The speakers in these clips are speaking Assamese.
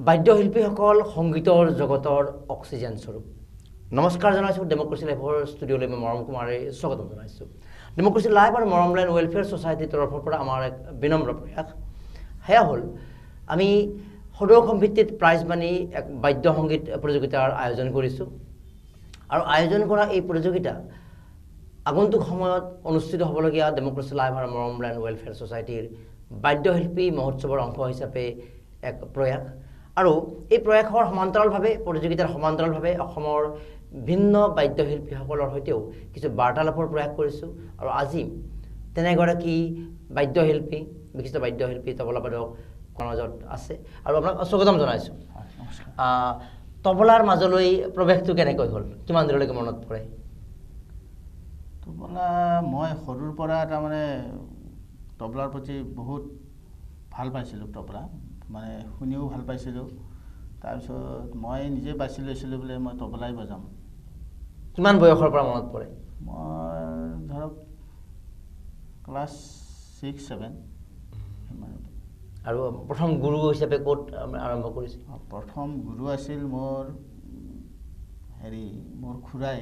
বাদ্যশিল্পীসকল সংগীতৰ জগতৰ অক্সিজেন স্বৰূপ। নমস্কাৰ জনাইছোঁ ডেমক্ৰেচি লাইভৰ ষ্টুডিঅ'লৈ মই মৰম কুমাৰে স্বাগতম জনাইছোঁ। ডেমক্ৰেচি লাইভ আৰু মৰমলাইন ৱেলফেয়াৰ ছ'চাইটিৰ তৰফৰ পৰা আমাৰ এক বিনম্ৰ প্ৰয়াস। সেয়া হ'ল আমি সদৌ অসম ভিত্তিত প্ৰাইজ মানি এক বাদ্য সংগীত প্ৰতিযোগিতাৰ আয়োজন কৰিছোঁ আৰু আয়োজন কৰা এই প্ৰতিযোগিতা আগন্তুক সময়ত অনুষ্ঠিত হ'বলগীয়া ডেমক্ৰেচি লাইভ আৰু মৰমলাইন ৱেলফেয়াৰ ছ'চাইটিৰ বাদ্যশিল্পী মহোৎসৱৰ অংশ হিচাপে এক প্ৰয়াস। আৰু এই প্ৰয়াসৰ সমান্তৰালভাৱে প্ৰতিযোগিতাৰ সমান্তৰালভাৱে অসমৰ ভিন্ন বাদ্যশিল্পীসকলৰ সৈতেও কিছু বাৰ্তালাপৰ প্ৰয়াস কৰিছোঁ। আৰু আজি তেনেগৰাকী বাদ্যশিল্পী বিশিষ্ট বাদ্যশিল্পী তবলাবাদক মাজত আছে আৰু আপোনাক স্বাগতম জনাইছোঁ। তবলাৰ মাজলৈ প্ৰৱেশটো কেনেকৈ হ'ল, কিমান দূৰলৈকে মনত পৰে? তবলা মই সৰুৰ পৰা তাৰমানে তবলাৰ প্ৰতি বহুত ভাল পাইছিলোঁ। তবলা মানে শুনিও ভাল পাইছিলোঁ। তাৰপিছত মই নিজে বাছি লৈছিলোঁ বোলে মই তবলাই বজাম। কিমান বয়সৰ পৰা মনত পৰে? মই ধৰক ক্লাছ 6-7। আৰু প্ৰথম গুৰু হিচাপে ক'ত আৰম্ভ কৰিছিল? প্ৰথম গুৰু আছিল মোৰ খুৰাই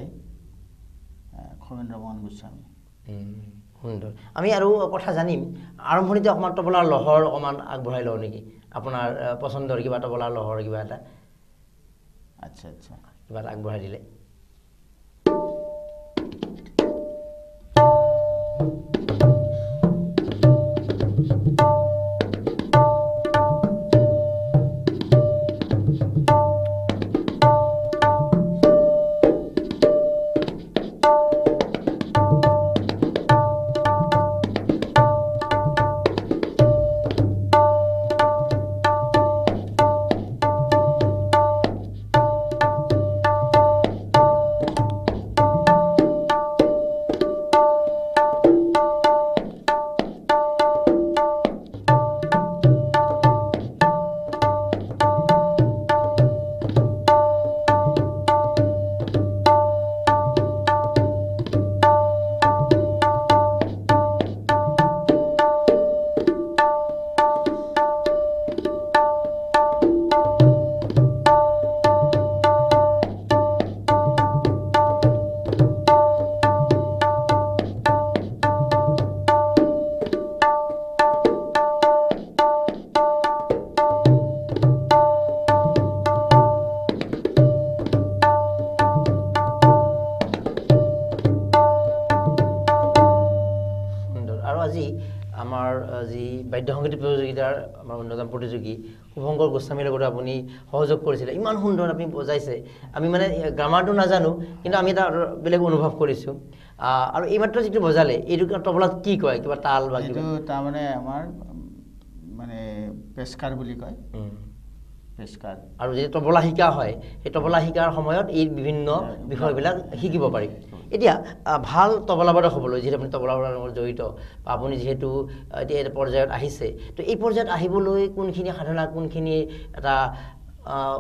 খগেন্দ্ৰ মোহন গোস্বামী। সুন্দৰ। আমি আৰু কথা জানিম, আৰম্ভণিতে অকণমান তবলাৰ লহৰ অকণমান আগবঢ়াই লওঁ নেকি? আপোনাৰ পচন্দৰ কিবা তবলাৰ লহৰ কিবা এটা আচ্ছা কিবা এটা আগবঢ়াই দিলে। আমাৰ যি বাদ্য সংগীত প্ৰতিযোগিতাৰ আমাৰ অন্যতম প্ৰতিযোগী শুভংকৰ গোস্বামীৰ লগতে আপুনি সহযোগ কৰিছিলে। ইমান সুন্দৰ আপুনি বজাইছে, আমি মানে গ্ৰামাৰটো নাজানো, কিন্তু আমি এটা বেলেগ অনুভৱ কৰিছোঁ। আৰু এইমাত্ৰ যিটো বজালে এইটো তবলাত কি কয়, কিবা তাল বা এইটো তাৰমানে আমাৰ মানে পেচকাৰ বুলি কয়, পেচকাৰ। আৰু যেতিয়া তবলা শিকা হয় সেই তবলা শিকাৰ সময়ত এই বিভিন্ন বিষয়বিলাক শিকিব পাৰি। এতিয়া ভাল তবলাবাদক হ'বলৈ, যিহেতু আপুনি তবলাবাদৰ লগত জড়িত বা আপুনি যিহেতু এতিয়া এটা পৰ্যায়ত আহিছে, তো এই পৰ্যায়ত আহিবলৈ কোনখিনি সাধনা, কোনখিনি এটা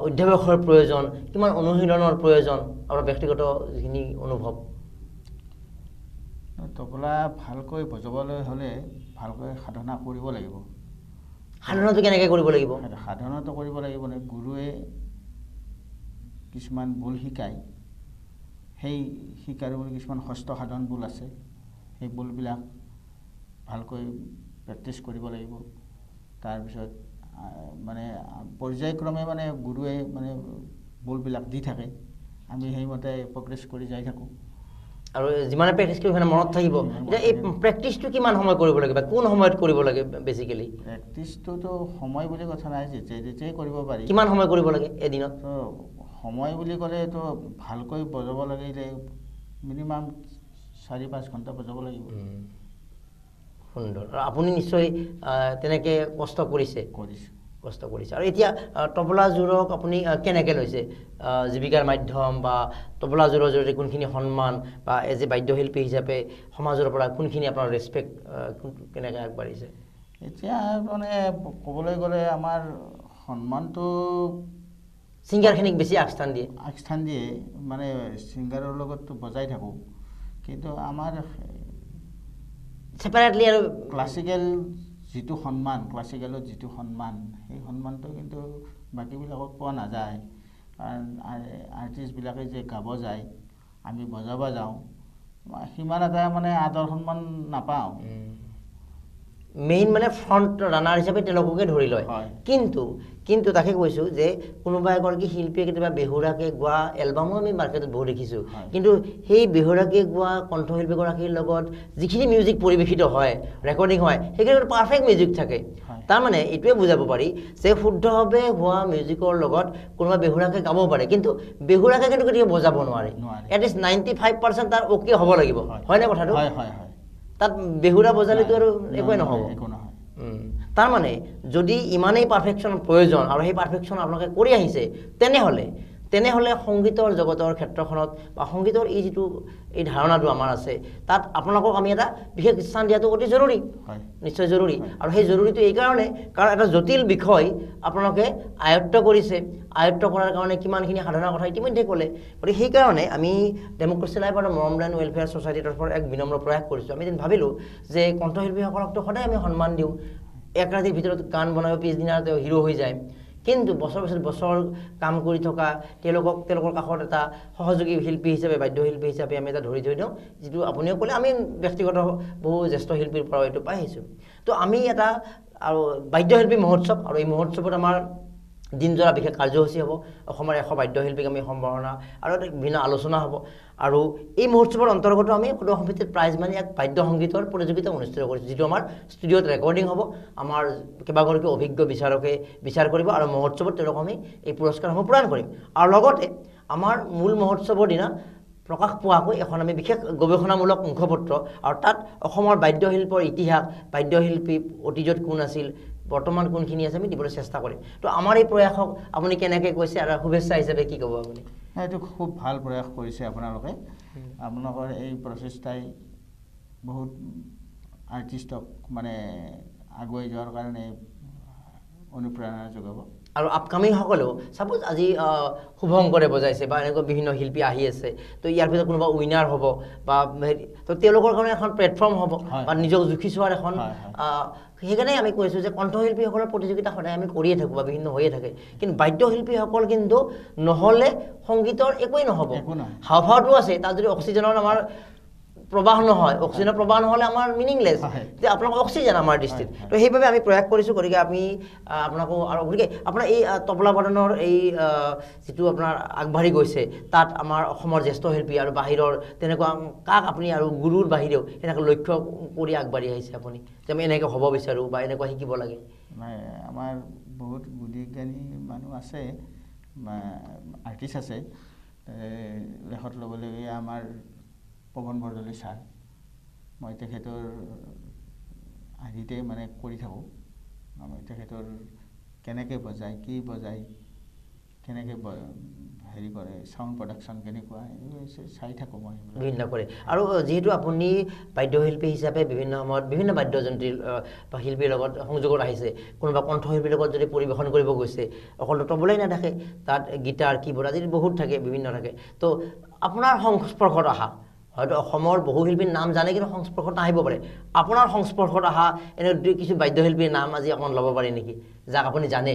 অধ্যাৱসায়ৰ প্ৰয়োজন, কিমান অনুশীলনৰ প্ৰয়োজন, আপোনাৰ ব্যক্তিগত যিখিনি অনুভৱ? তবলা ভালকৈ বজাবলৈ হ'লে ভালকৈ সাধনা কৰিব লাগিব। সাধনাটো কেনেকৈ কৰিব লাগিব? সাধনাটো কৰিব লাগিব নে গুৰুৱে কিছুমান বোল শিকায়, সেই শিকাৰ কিছুমান হস্ত সাধন বোল আছে, সেই বোলবিলাক ভালকৈ প্ৰেক্টিছ কৰিব লাগিব। তাৰপিছত মানে পৰ্যায়ক্ৰমে মানে গুৰুৱে মানে বোলবিলাক দি থাকে, আমি সেইমতে প্ৰেক্টিছ কৰি যাই থাকোঁ। আৰু যিমানে প্ৰেক্টিছ কৰিব সিমানে মনত থাকিব। এতিয়া এই প্ৰেক্টিছটো কিমান সময় কৰিব লাগে বা কোন সময়ত কৰিব লাগে? বেচিকেলি প্ৰেক্টিছটোতো সময় বুলি কথা নাই, যেতিয়াই কৰিব পাৰি। কিমান সময় কৰিব লাগে এদিনত? সময় বুলি ক'লেতো ভালকৈ বজাব লাগিলে মিনিমাম 4-5 ঘণ্টা বজাব লাগিব। সুন্দৰ। আৰু আপুনি নিশ্চয় তেনেকৈ কষ্ট কৰিছে? কষ্ট কৰিছে। আৰু এতিয়া তবলাযোৰক আপুনি কেনেকৈ লৈছে? জীৱিকাৰ মাধ্যম বা তবলাযোৰৰ জৰিয়তে কোনখিনি সন্মান বা এজ এ বাদ্যশিল্পী হিচাপে সমাজৰ পৰা কোনখিনি আপোনাৰ ৰেচপেক্ট কেনেকৈ আগবাঢ়িছে? এতিয়া মানে ক'বলৈ গ'লে আমাৰ সন্মানটো ছিংগাৰখিনিক বেছি আগস্থান দিয়ে মানে ছিংগাৰৰ লগততো বজাই থাকোঁ, কিন্তু আমাৰ সেপাৰেটলি আৰু ক্লাছিকেল যিটো সন্মান, ক্লাছিকেলত যিটো সন্মান, সেই সন্মানটো কিন্তু বাকীবিলাকক পোৱা নাযায় কাৰণ আৰ্টিষ্টবিলাকে যে গাব যায় আমি বজাব যাওঁ সিমান এটা মানে আদৰ সন্মান নাপাওঁ মেইন মানে ফ্ৰণ্ট ৰানাৰ হিচাপে তেওঁলোককে ধৰি লয় কিন্তু তাকে কৈছোঁ যে কোনোবা এগৰাকী শিল্পীয়ে কেতিয়াবা বেহুৰাকে গোৱা এলবামো আমি মাৰ্কেটত বহুত দেখিছোঁ কিন্তু সেই বেহুৰাকে গোৱা কণ্ঠশিল্পীগৰাকীৰ লগত যিখিনি মিউজিক পৰিৱেশিত হয় ৰেকৰ্ডিং হয় সেইখিনি পাৰফেক্ট মিউজিক থাকে তাৰমানে এইটোৱে বুজাব পাৰি যে শুদ্ধভাৱে হোৱা মিউজিকৰ লগত কোনোবা বেহুৰাকে গাব পাৰে কিন্তু বেহুৰাকে কিন্তু কেতিয়াবা বজাব নোৱাৰে এটলিষ্ট 95% তাৰ অ'কে হ'ব লাগিব হয়নে কথাটো তাত বেহুৰা বজালেতো আৰু একোৱে নহ'ব তাৰমানে যদি ইমানেই পাৰফেকশ্যন প্ৰয়োজন আৰু সেই পাৰফেকশ্যন আপোনালোকে কৰি আহিছে তেনেহ'লে সংগীতৰ জগতৰ ক্ষেত্ৰখনত বা সংগীতৰ এই যিটো এই ধাৰণাটো আমাৰ আছে তাত আপোনালোকক আমি এটা বিশেষ স্থান দিয়াটো অতি জৰুৰী নিশ্চয় জৰুৰী আৰু সেই জৰুৰীটো এইকাৰণে কাৰণ এটা জটিল বিষয় আপোনালোকে আয়ত্ত কৰিছে আয়ত্ত কৰাৰ কাৰণে কিমানখিনি সাধনাৰ কথা ইতিমধ্যে ক'লে গতিকে সেইকাৰণে আমি ডেম'ক্ৰেচি লাইভ আৰু মৰমলেণ্ড ৱেলফেয়াৰ ছ'চাইটিৰ তৰফৰ এক বিনম্ৰ প্ৰয়াস কৰিছোঁ আমি এদিন ভাবিলোঁ যে কণ্ঠশিল্পীসকলকতো সদায় আমি সন্মান দিওঁ এক ৰাতিৰ ভিতৰত গান বনাব পিছদিনা তেওঁ হিৰ' হৈ যায় কিন্তু বছৰ কাম কৰি থকা তেওঁলোকৰ কাষত এটা সহযোগী শিল্পী হিচাপে বাদ্যশিল্পী হিচাপে আমি এটা ধৰি দিওঁ যিটো আপুনিও ক'লে আমি ব্যক্তিগত বহু জ্যেষ্ঠ শিল্পীৰ পৰা এইটো পাই আহিছোঁ তো আমি এটা আৰু বাদ্যশিল্পী মহোৎসৱ আৰু এই মহোৎসৱত আমাৰ দিনজোৰা বিশেষ কাৰ্যসূচী হ'ব অসমৰ 100 বাদ্যশিল্পীক আমি সম্বৰ্ধনা আৰু বিভিন্ন আলোচনা হ'ব আৰু এই মহোৎসৱৰ অন্তৰ্গত আমি সদৌ সমিতিৰ প্ৰাইজ মানি এক বাদ্য সংগীতৰ প্ৰতিযোগিতা অনুষ্ঠিত কৰিছোঁ যিটো আমাৰ ষ্টুডিঅ'ত ৰেকৰ্ডিং হ'ব আমাৰ কেইবাগৰাকী অভিজ্ঞ বিচাৰকে বিচাৰ কৰিব আৰু মহোৎসৱত তেওঁলোকক আমি এই পুৰস্কাৰসমূহ প্ৰদান কৰিম আৰু লগতে আমাৰ মূল মহোৎসৱৰ দিনা প্ৰকাশ পোৱাকৈ এখন আমি বিশেষ গৱেষণামূলক মুখপত্ৰ আৰু তাত অসমৰ বাদ্যশিল্পৰ ইতিহাস বাদ্যশিল্পী অতীজত কোন আছিল বৰ্তমান কোনখিনি আছে আমি দিবলৈ চেষ্টা কৰিম তো আমাৰ এই প্ৰয়াসক আপুনি কেনেকৈ কৈছে আৰু শুভেচ্ছা হিচাপে কি ক'ব আপুনি এইটো খুব ভাল প্ৰয়াস কৰিছে আপোনালোকৰ এই প্ৰচেষ্টাই বহুত আৰ্টিষ্টক মানে আগুৱাই যোৱাৰ কাৰণে অনুপ্ৰেৰণা যোগাব আৰু আপকামিংসকলেও ছাপ'জ আজি শুভংকৰে বজাইছে বা এনেকুৱা বিভিন্ন শিল্পী আহি আছে তো ইয়াৰ ভিতৰত কোনোবা উইনাৰ হ'ব বা তো তেওঁলোকৰ কাৰণে এখন প্লেটফৰ্ম হ'ব বা নিজক জুখি চোৱাৰ এখন সেইকাৰণে আমি কৈছোঁ যে কণ্ঠশিল্পীসকলৰ প্ৰতিযোগিতা সদায় আমি কৰিয়ে থাকোঁ বা বিভিন্ন হৈয়ে থাকে কিন্তু বাদ্যশিল্পীসকল কিন্তু নহ'লে সংগীতৰ একোৱেই নহ'ব হাওঁফাওঁটো আছে তাত যদি অক্সিজেনৰ আমাৰ প্ৰবাহ নহয় অক্সিজেনৰ প্ৰবাহ নহ'লে আমাৰ মিনিংলেছ যে আপোনালোকৰ অক্সিজেন আমাৰ দৃষ্টিত তো সেইবাবে আমি প্ৰয়াস কৰিছোঁ গতিকে আমি আপোনাকো আৰু গতিকে আপোনাৰ এই তবলা বাদনৰ এই যিটো আপোনাৰ আগবাঢ়ি গৈছে তাত আমাৰ অসমৰ জ্যেষ্ঠ শিল্পী আৰু বাহিৰৰ তেনেকুৱা কাক আপুনি আৰু গুৰুৰ বাহিৰেও এনেকৈ লক্ষ্য কৰি আগবাঢ়ি আহিছে আপুনি যে আমি এনেকৈ হ'ব বিচাৰোঁ বা এনেকুৱা শিকিব লাগে আমাৰ বহুত বুদ্ধিজ্ঞানী মানুহ আছে আৰ্টিষ্ট আছে লেখত ল'বলগীয়া আমাৰ পৱন বৰদলৈ ছাৰ মই তেখেতৰ আদিতে মানে কৰি থাকোঁ মই তেখেতৰ কেনেকৈ বজায় কি বজায় কেনেকৈ হেৰি কৰে সাউণ্ড প্ৰডাকশ্যন কেনেকুৱা চাই থাকোঁ মই বিভিন্ন কৰে আৰু যিহেতু আপুনি বাদ্যশিল্পী হিচাপে বিভিন্ন সময়ত বিভিন্ন বাদ্যযন্ত্ৰী বা শিল্পীৰ লগত সংযোগত আহিছে কোনোবা কণ্ঠশিল্পীৰ লগত যদি পৰিৱেশন কৰিব গৈছে অকল তবলাই নাথাকে তাত গীটাৰ কীবোৰ্ড আদি বহুত থাকে বিভিন্ন থাকে তো আপোনাৰ সংস্পৰ্শত অহা হয়তো অসমৰ বহু শিল্পীৰ নাম জানে কিন্তু সংস্পৰ্শত নাহিব পাৰে আপোনাৰ সংস্পৰ্শত অহা এনে কিছু বাদ্যশিল্পীৰ নাম আজি অকণ ল'ব পাৰি নেকি যাক আপুনি জানে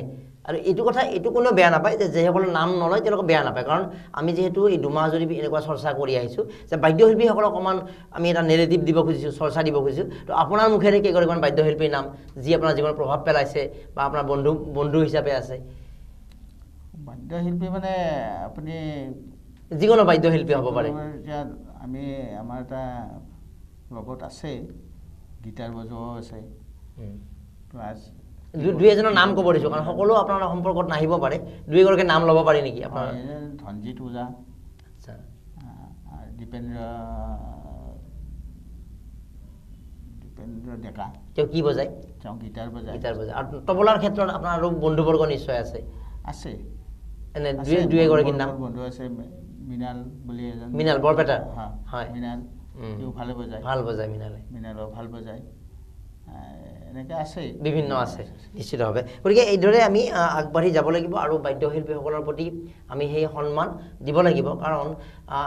আৰু এইটো কথা এইটো কোনেও বেয়া নাপায় যে যিসকলৰ নাম নলয় তেওঁলোকে বেয়া নাপায় কাৰণ আমি যিহেতু এই দুমাহ যদি এনেকুৱা চৰ্চা কৰি আহিছোঁ যে বাদ্যশিল্পীসকলক অকণমান আমি এটা নেৰেটিভ দিব খুজিছোঁ চৰ্চা দিব খুজিছোঁ তো আপোনাৰ মুখেৰে কেইগৰাকীমান বাদ্যশিল্পীৰ নাম যি আপোনাৰ জীৱনত প্ৰভাৱ পেলাইছে বা আপোনাৰ বন্ধু হিচাপে আছে বাদ্যশিল্পী মানে আপুনি যিকোনো বাদ্যশিল্পী হ'ব পাৰে আমাৰ এটা লগত আছে গীটাৰ বজোৱাও আছে প্লাছ দুই এজনৰ নাম ক'ব দিছোঁ কাৰণ সকলো আপোনাৰ সম্পৰ্কত নাহিব পাৰে দুই এগৰাকীৰ নাম ল'ব পাৰি নেকি আপোনাৰ ধনজিত ওজা আচ্ছা দীপেন্দ্ৰ ডেকা তেওঁ কি বজায় তেওঁ গীটাৰ বজায় আৰু তবলাৰ ক্ষেত্ৰত আপোনাৰ আৰু বন্ধুবৰ্গ নিশ্চয় আছে এনে দুই এগৰাকীৰ নাম বন্ধু আছে মৃণাল বুলি এজন মৃণাল বৰপেটাৰ হয় মৃণাল তেওঁ ভাল বজায় মৃণালো ভাল বজায় এনেকৈ আছে বিভিন্ন আছে নিশ্চিতভাৱে গতিকে এইদৰে আমি আগবাঢ়ি যাব লাগিব আৰু বাদ্যশিল্পীসকলৰ প্ৰতি আমি সেই সন্মান দিব লাগিব কাৰণ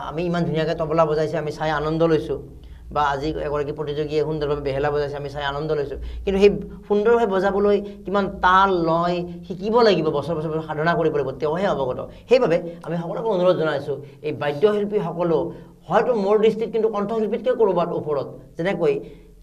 আমি ইমান ধুনীয়াকৈ তবলা বজাইছে আমি চাই আনন্দ লৈছোঁ বা আজি এগৰাকী প্ৰতিযোগীয়ে সুন্দৰভাৱে বেহেলা বজাইছে আমি চাই আনন্দ লৈছোঁ কিন্তু সেই সুন্দৰভাৱে বজাবলৈ কিমান তাল লয় শিকিব লাগিব বছৰ বছৰ সাধনা কৰিব লাগিব তেওঁহে অৱগত সেইবাবে আমি সকলোকে অনুৰোধ জনাইছোঁ এই বাদ্যশিল্পীসকলো হয়তো মোৰ দৃষ্টিত কিন্তু কণ্ঠশিল্পীতকৈ ক'ৰবাত ওপৰত যেনেকৈ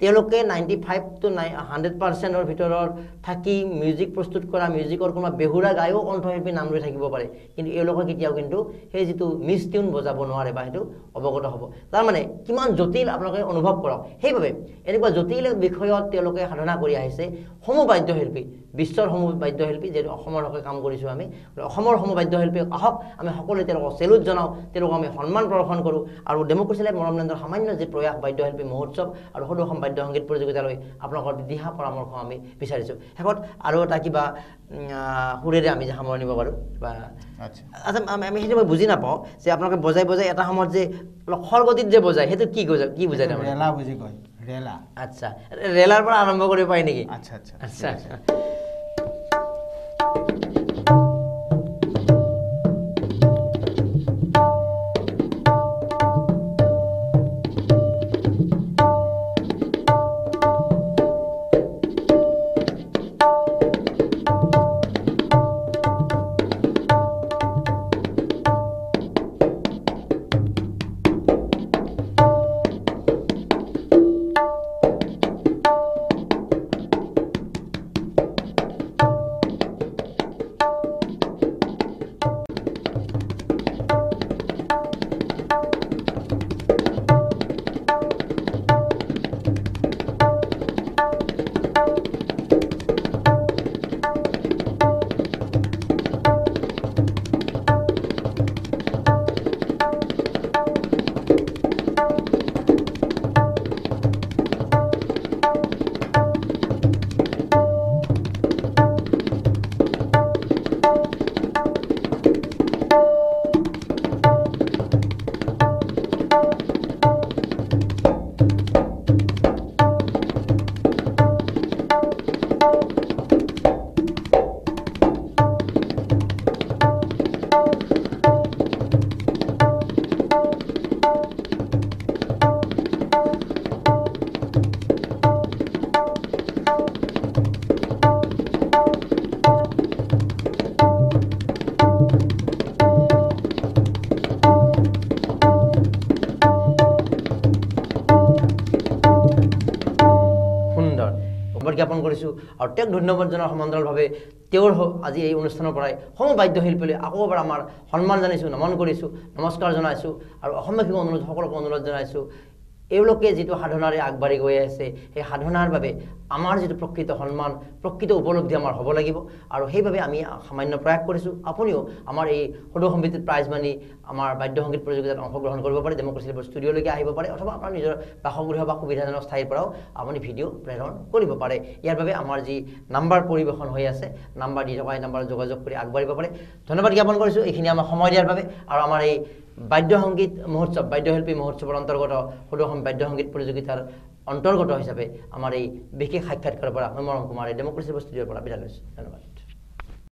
তেওঁলোকে 95 to 100% ভিতৰত থাকি মিউজিক প্ৰস্তুত কৰা মিউজিকৰ কোনোবা বেহুৰা গায়ো কণ্ঠশিল্পী নাম লৈ থাকিব পাৰে কিন্তু এওঁলোকে কেতিয়াও কিন্তু সেই যিটো মিছ টিউন বজাব নোৱাৰে বা সেইটো অৱগত হ'ব তাৰমানে কিমান জটিল আপোনালোকে অনুভৱ কৰক সেইবাবে এনেকুৱা জটিল বিষয়ত তেওঁলোকে সাধনা কৰি আহিছে সমূহ বাদ্যশিল্পী বিশ্বৰ সমূহ বাদ্যশিল্পী যিহেতু অসমৰ হকে কাম কৰিছোঁ আমি অসমৰ সমূহ বাদ্যশিল্পী আহক আমি সকলোৱে তেওঁলোকক চেলুট জনাওঁ তেওঁলোকক আমি সন্মান প্ৰদৰ্শন কৰোঁ আৰু ডেম'ক্ৰেচি লাইভ মৰমলেণ্ডৰ সামান্য যি প্ৰয়াস বাদ্যশিল্পী মহোৎসৱ আৰু সৰু অসম বাদ্য সংগীত প্ৰতিযোগিতালৈ আপোনালোকৰ দিহা পৰামৰ্শ আমি বিচাৰিছোঁ শেষত আৰু এটা কিবা সুৰেৰে আমি যে সামৰণি দিব পাৰোঁ বা আচ্ছা আমি সেইটো মই বুজি নাপাওঁ যে আপোনালোকে বজাই বজাই এটা সময়ত যে খৰগতিত যে বজায় সেইটো কি বুজায় তাৰমানে ৰেলা বুজি কয় ৰেলা আচ্ছা ৰেলাৰ পৰা আৰম্ভ কৰিব পাৰি নেকি আচ্ছা আচ্ছা আচ্ছা জ্ঞাপন কৰিছোঁ আৰু তেওঁক ধন্যবাদ জনাৰ সমান্তৰালভাৱে তেওঁৰ আজি এই অনুষ্ঠানৰ পৰাই সমূহ বাদ্যশিল্পীলৈ আকৌ এবাৰ আমাৰ সন্মান জানিছোঁ নমন কৰিছোঁ নমস্কাৰ জনাইছোঁ আৰু অসমবাসীক সকলোকে অনুৰোধ জনাইছোঁ এওঁলোকে যিটো সাধনাৰে আগবাঢ়ি গৈ আছে সেই সাধনাৰ বাবে আমাৰ যিটো প্ৰকৃত সন্মান প্ৰকৃত উপলব্ধি আমাৰ হ'ব লাগিব আৰু সেইবাবে আমি সামান্য প্ৰয়াস কৰিছোঁ আপুনিও আমাৰ এই সদৌ সম্প্ৰীতিত প্ৰাইজ মানি আমাৰ বাদ্য সংগীত প্ৰতিযোগিতাত অংশগ্ৰহণ কৰিব পাৰে ডেম'ক্ৰেচি লাইভৰ ষ্টুডিঅ'লৈকে আহিব পাৰে অথবা আপোনাৰ নিজৰ বাসগৃহ বা সুবিধাজনক ঠাইৰ পৰাও আপুনি ভিডিঅ' প্ৰেৰণ কৰিব পাৰে ইয়াৰ বাবে আমাৰ যি নাম্বাৰ পৰিৱেশন হৈ আছে নাম্বাৰ দি থকা এই নাম্বাৰত যোগাযোগ কৰি আগবাঢ়িব পাৰে ধন্যবাদ জ্ঞাপন কৰিছোঁ এইখিনি আমাক সময় দিয়াৰ বাবে আৰু আমাৰ এই বাদ্য সংগীত মহোৎসৱ বাদ্যশিল্পী মহোৎসৱৰ অন্তৰ্গত সদৌ অসম বাদ্য সংগীত প্ৰতিযোগিতাৰ অন্তৰ্গত হিচাপে আমাৰ এই বিশেষ সাক্ষাৎকাৰৰ পৰা মই মৰম কুমাৰে ডেম'ক্ৰেচি লাইভৰ ষ্টুডিঅ'ৰ পৰা বিদায় লৈছোঁ ধন্যবাদ